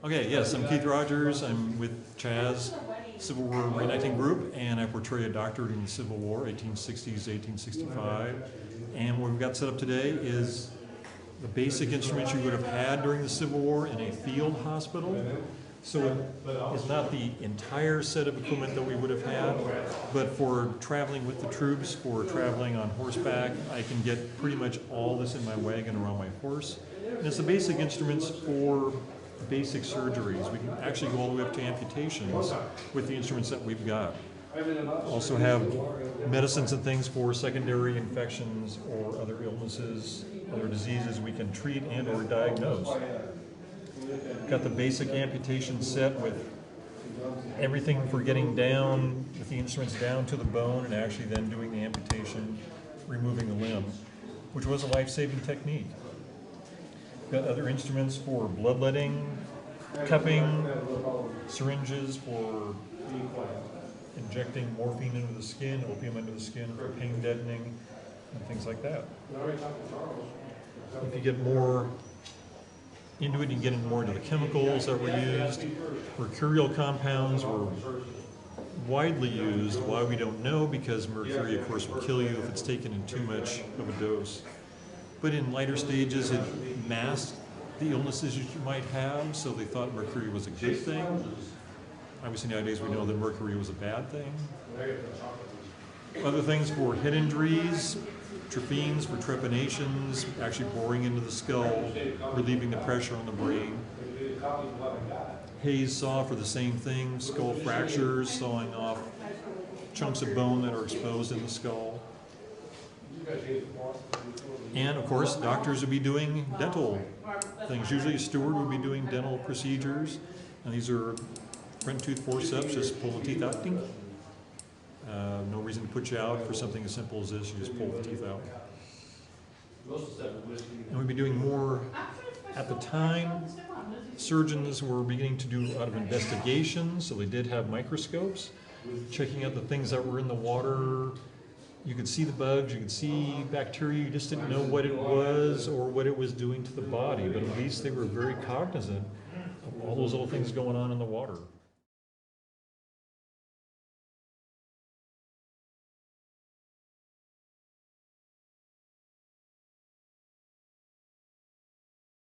Okay, yes, I'm Keith Rogers. I'm with Chaz, Civil War Reenacting Group, and I portray a doctorate in the Civil War, 1860s, 1865. And what we've got set up today is the basic instruments you would have had during the Civil War in a field hospital. So it's not the entire set of equipment that we would have had, but for traveling with the troops, for traveling on horseback, I can get pretty much all this in my wagon or on my horse. And it's the basic instruments for basic surgeries. We can actually go all the way up to amputations with the instruments that we've got. Also have medicines and things for secondary infections or other illnesses, other diseases we can treat and or diagnose. Got the basic amputation set with everything for getting down with the instruments down to the bone and actually then doing the amputation, removing the limb, which was a life-saving technique. Got other instruments for bloodletting, cupping, syringes for injecting morphine into the skin, opium into the skin for pain deadening, and things like that. If you get more into it, you get more into the chemicals that were used. Mercurial compounds were widely used. Why, we don't know, because mercury, of course, will kill you if it's taken in too much of a dose. But in lighter stages, it masked the illnesses you might have, so they thought mercury was a good thing. Obviously, nowadays we know that mercury was a bad thing. Other things for head injuries, trephines for trepanations, actually boring into the skull, relieving the pressure on the brain. Hayes saw for the same thing, skull fractures, sawing off chunks of bone that are exposed in the skull. And of course, doctors would be doing dental things. Usually a steward would be doing dental procedures, and these are front tooth forceps, just pull the teeth out. Ding. No reason to put you out for something as simple as this, you just pull the teeth out. And we'd be doing more, at the time, surgeons were beginning to do a lot of investigations, so they did have microscopes, checking out the things that were in the water. You could see the bugs, you could see bacteria, you just didn't know what it was or what it was doing to the body, but at least they were very cognizant of all those little things going on in the water.